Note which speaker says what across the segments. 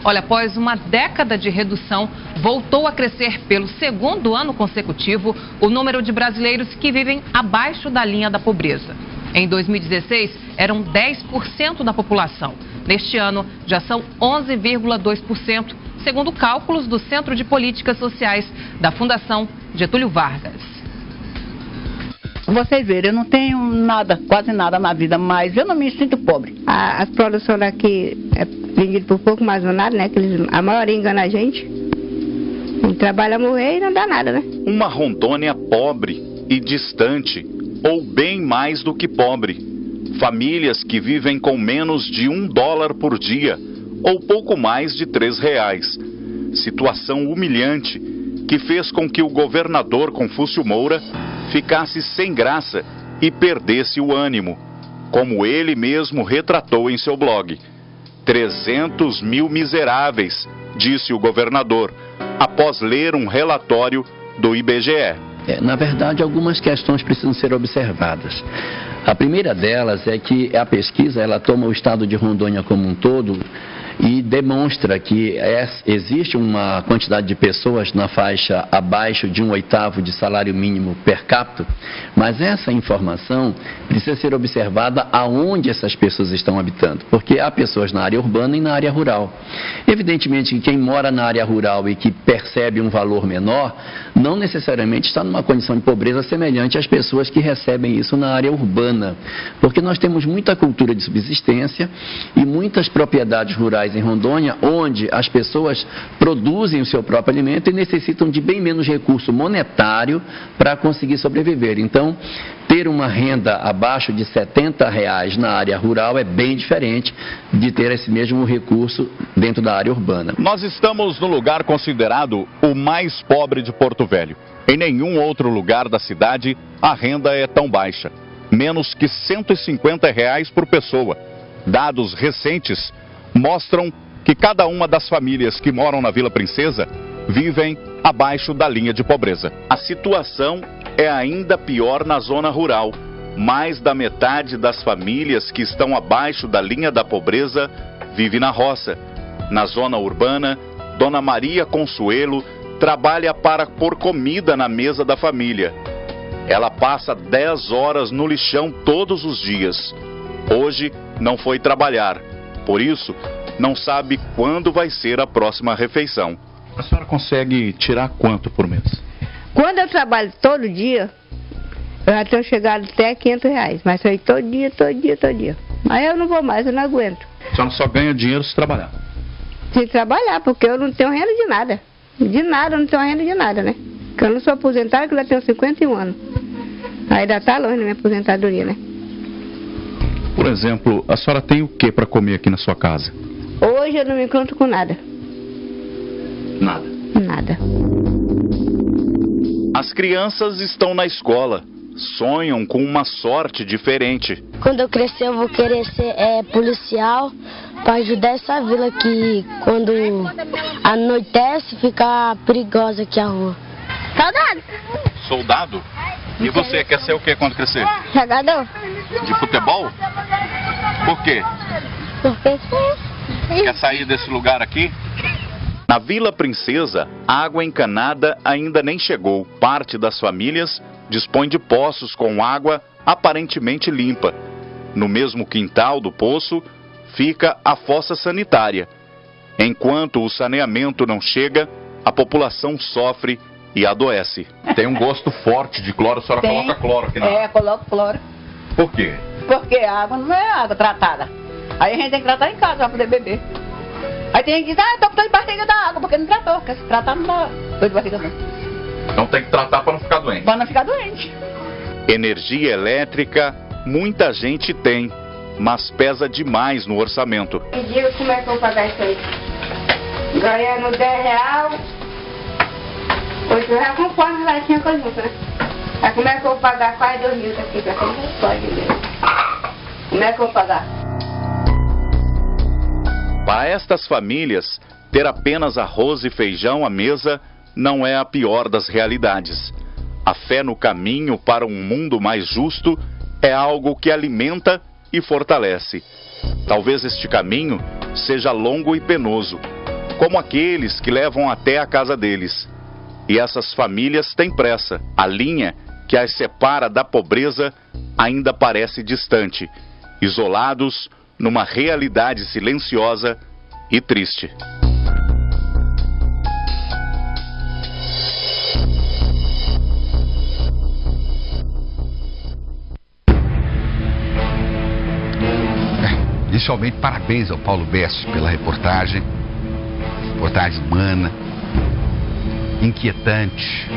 Speaker 1: Olha, após uma década de redução, voltou a crescer pelo segundo ano consecutivo o número de brasileiros que vivem abaixo da linha da pobreza. Em 2016, eram 10% da população. Neste ano, já são 11,2%, segundo cálculos do Centro de Políticas Sociais da Fundação Getúlio Vargas.
Speaker 2: Vocês verem, eu não tenho nada, quase nada na vida, mas eu não me sinto pobre.
Speaker 3: As produções aqui é vendidas por pouco mais ou nada, né? Que a maioria engana a gente. A gente trabalha, morrer e não dá nada, né?
Speaker 4: Uma Rondônia pobre e distante, ou bem mais do que pobre. Famílias que vivem com menos de $1 por dia, ou pouco mais de R$3. Situação humilhante que fez com que o governador Confúcio Moura ficasse sem graça e perdesse o ânimo, como ele mesmo retratou em seu blog. 300 mil miseráveis, disse o governador, após ler um relatório do IBGE.
Speaker 5: Na verdade, algumas questões precisam ser observadas. A primeira delas é que a pesquisa ela toma o estado de Rondônia como um todo e demonstra que existe uma quantidade de pessoas na faixa abaixo de 1/8 de salário mínimo per capita, mas essa informação precisa ser observada aonde essas pessoas estão habitando, porque há pessoas na área urbana e na área rural. Evidentemente que quem mora na área rural e que percebe um valor menor, não necessariamente está numa condição de pobreza semelhante às pessoas que recebem isso na área urbana, porque nós temos muita cultura de subsistência e muitas propriedades rurais em Rondônia, onde as pessoas produzem o seu próprio alimento e necessitam de bem menos recurso monetário para conseguir sobreviver. Então, ter uma renda abaixo de R$70 na área rural é bem diferente de ter esse mesmo recurso dentro da área urbana.
Speaker 4: Nós estamos no lugar considerado o mais pobre de Porto Velho. Em nenhum outro lugar da cidade a renda é tão baixa, menos que R$150 por pessoa. Dados recentes mostram que cada uma das famílias que moram na Vila Princesa vivem abaixo da linha de pobreza. A situação é ainda pior na zona rural. Mais da metade das famílias que estão abaixo da linha da pobreza vive na roça. Na zona urbana, Dona Maria Consuelo trabalha para pôr comida na mesa da família. Ela passa 10 horas no lixão todos os dias. Hoje não foi trabalhar. Por isso, não sabe quando vai ser a próxima refeição. A senhora consegue tirar quanto por mês?
Speaker 3: Quando eu trabalho todo dia, eu já tenho chegado até R$500. Mas foi todo dia. Mas eu não vou mais, eu não aguento.
Speaker 4: A senhora só ganha dinheiro se trabalhar?
Speaker 3: Se trabalhar, porque eu não tenho renda de nada. De nada, eu não tenho renda de nada, né? Porque eu não sou aposentada, que eu já tenho 51 anos. Ainda está longe da minha aposentadoria, né?
Speaker 4: Por exemplo, a senhora tem o que para comer aqui na sua casa?
Speaker 3: Hoje eu não me encontro com nada.
Speaker 4: Nada?
Speaker 3: Nada.
Speaker 4: As crianças estão na escola, sonham com uma sorte diferente.
Speaker 6: Quando eu crescer eu vou querer ser policial para ajudar essa vila que quando anoitece fica perigosa aqui a rua.
Speaker 3: Soldado.
Speaker 4: Soldado? E você quer ser o que quando crescer?
Speaker 3: Jogador.
Speaker 4: De futebol? Por quê?
Speaker 3: Porque
Speaker 4: Quer sair desse lugar aqui? Na Vila Princesa, a água encanada ainda nem chegou. Parte das famílias dispõe de poços com água aparentemente limpa. No mesmo quintal do poço fica a fossa sanitária. Enquanto o saneamento não chega, a população sofre e adoece. Tem um gosto forte de cloro, a senhora coloca cloro aqui na água.
Speaker 2: Coloco cloro.
Speaker 4: Por quê?
Speaker 2: Porque a água não é água tratada. Aí a gente tem que tratar em casa para poder beber. Aí tem gente que diz, tô com dor de barriga da água, porque não tratou. Porque se tratar não dá dor de barriga não.
Speaker 4: Então tem que tratar para não ficar doente.
Speaker 2: Para não ficar doente.
Speaker 4: Energia elétrica, muita gente tem, mas pesa demais no orçamento.
Speaker 3: me diga como é que eu vou pagar isso aí. Ganhando R$10, R$8, conforme lá tinha coisa junto, né? Aí como é que eu vou pagar quase 2 mil daqui pra quem não pode mesmo? Como é que eu vou pagar?
Speaker 4: Para estas famílias, ter apenas arroz e feijão à mesa não é a pior das realidades. A fé no caminho para um mundo mais justo é algo que alimenta e fortalece. Talvez este caminho seja longo e penoso, como aqueles que levam até a casa deles. E essas famílias têm pressa. A linha que as separa da pobreza ainda parece distante, isolados numa realidade silenciosa e triste.
Speaker 7: Inicialmente, parabéns ao Paulo Besse pela reportagem humana, inquietante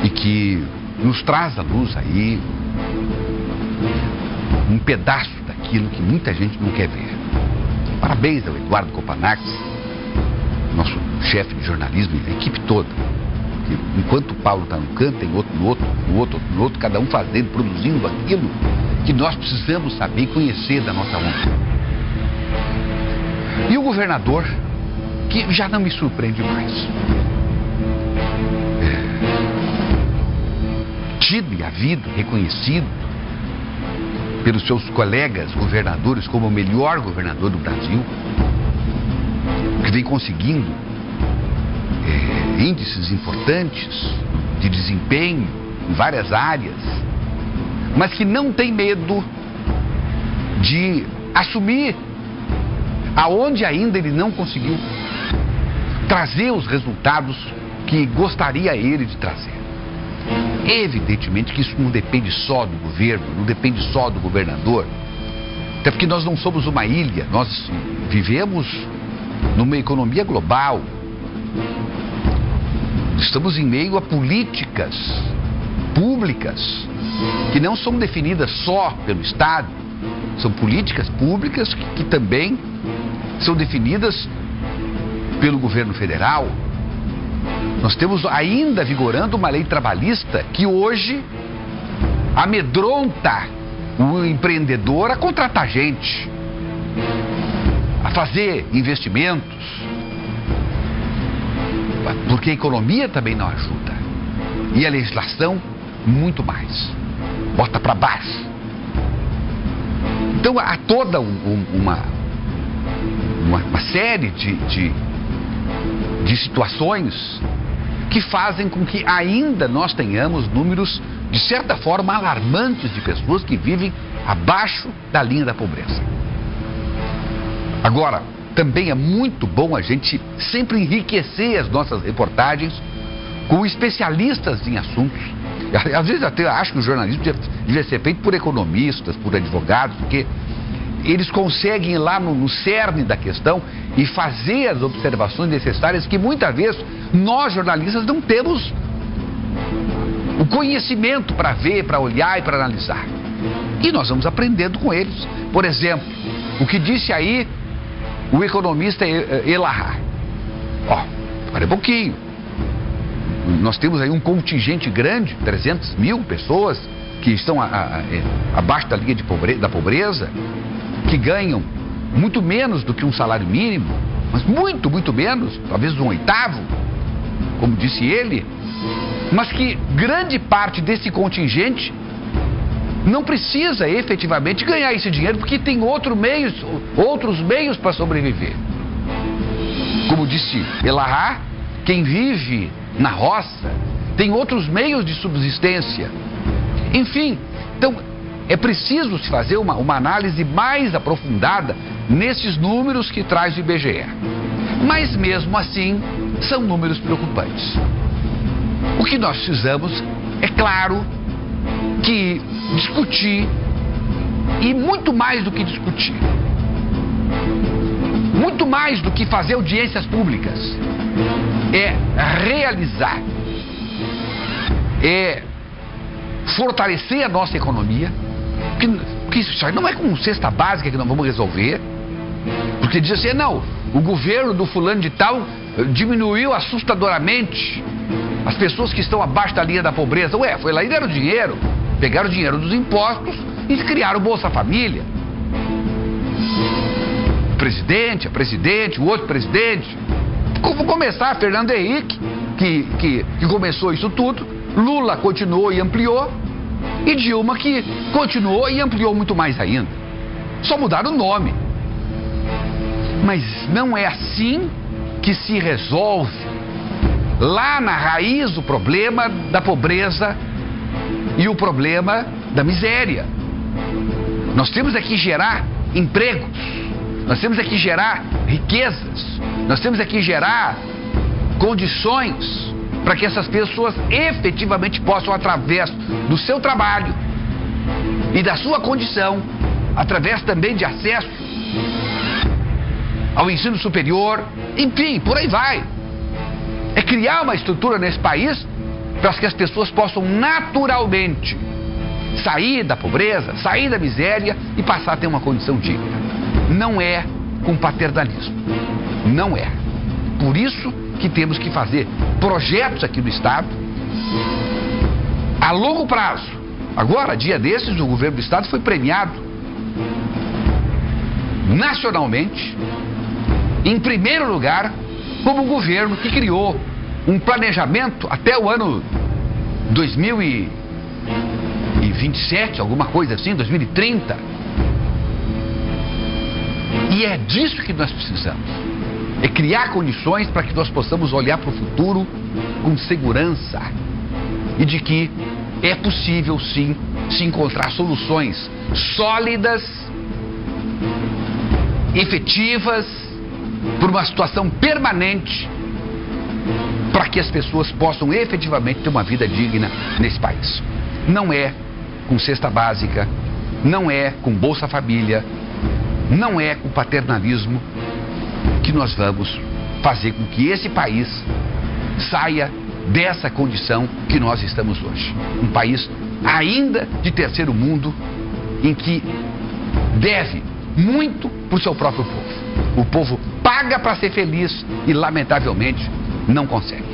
Speaker 7: e que nos traz à luz aí um pedaço daquilo que muita gente não quer ver. Parabéns ao Eduardo Kopanax, nosso chefe de jornalismo e a equipe toda. Porque enquanto o Paulo está num canto, tem outro no outro, cada um fazendo, produzindo aquilo que nós precisamos saber e conhecer da nossa onda. E o governador, que já não me surpreende mais. Tido e havido, reconhecido pelos seus colegas governadores como o melhor governador do Brasil, que vem conseguindo índices importantes de desempenho em várias áreas, mas que não tem medo de assumir aonde ainda ele não conseguiu trazer os resultados que gostaria ele de trazer. Evidentemente que isso não depende só do governo, não depende só do governador, até porque nós não somos uma ilha, nós vivemos numa economia global, estamos em meio a políticas públicas que não são definidas só pelo Estado, são políticas públicas que também são definidas pelo governo federal. Nós temos ainda vigorando uma lei trabalhista que hoje amedronta o empreendedor a contratar gente, a fazer investimentos, porque a economia também não ajuda e a legislação muito mais, bota para baixo. Então há toda uma série de situações que fazem com que ainda nós tenhamos números, de certa forma, alarmantes de pessoas que vivem abaixo da linha da pobreza. Agora, também é muito bom a gente sempre enriquecer as nossas reportagens com especialistas em assuntos. Às vezes até acho que o jornalismo devia ser feito por economistas, por advogados, porque eles conseguem ir lá no cerne da questão e fazer as observações necessárias que muitas vezes nós jornalistas não temos o conhecimento para ver, para olhar e para analisar. E nós vamos aprendendo com eles. Por exemplo, o que disse aí o economista Elahá. Olha um pouquinho. Nós temos aí um contingente grande, 300 mil pessoas que estão abaixo da linha da pobreza, que ganham muito menos do que um salário mínimo, mas muito, muito menos, talvez um oitavo, como disse ele, mas que grande parte desse contingente não precisa efetivamente ganhar esse dinheiro porque tem outros meios para sobreviver. Como disse Elahá, quem vive na roça tem outros meios de subsistência. Enfim, então é preciso se fazer uma análise mais aprofundada nesses números que traz o IBGE. Mas mesmo assim, são números preocupantes. O que nós precisamos, é claro, que discutir, e muito mais do que discutir, muito mais do que fazer audiências públicas, é realizar, é fortalecer a nossa economia, porque isso não é com cesta básica que nós vamos resolver, porque diz assim, não, o governo do fulano de tal diminuiu assustadoramente as pessoas que estão abaixo da linha da pobreza. Ué, foi lá e deram dinheiro, pegaram o dinheiro dos impostos e criaram o Bolsa Família. O presidente, a presidente, o outro presidente. Vou começar, Fernando Henrique, que começou isso tudo, Lula continuou e ampliou, e Dilma que continuou e ampliou muito mais ainda. Só mudaram o nome. Mas não é assim que se resolve lá na raiz do problema da pobreza e o problema da miséria. Nós temos aqui gerar empregos, nós temos aqui gerar riquezas, nós temos aqui gerar condições para que essas pessoas efetivamente possam, através do seu trabalho e da sua condição, através também de acesso ao ensino superior, enfim, por aí vai. É criar uma estrutura nesse país para que as pessoas possam naturalmente sair da pobreza, sair da miséria e passar a ter uma condição digna. Não é com paternalismo. Não é. Por isso que temos que fazer projetos aqui no Estado a longo prazo. Agora, dia desses, o governo do Estado foi premiado nacionalmente, em primeiro lugar, como o governo que criou um planejamento até o ano 2027, alguma coisa assim, 2030. E é disso que nós precisamos. É criar condições para que nós possamos olhar para o futuro com segurança. E de que é possível, sim, se encontrar soluções sólidas, efetivas, por uma situação permanente, para que as pessoas possam efetivamente ter uma vida digna nesse país. Não é com cesta básica, não é com Bolsa Família, não é com paternalismo que nós vamos fazer com que esse país saia dessa condição que nós estamos hoje. Um país ainda de terceiro mundo, em que deve muito para o seu próprio povo. O povo paga para ser feliz e, lamentavelmente, não consegue.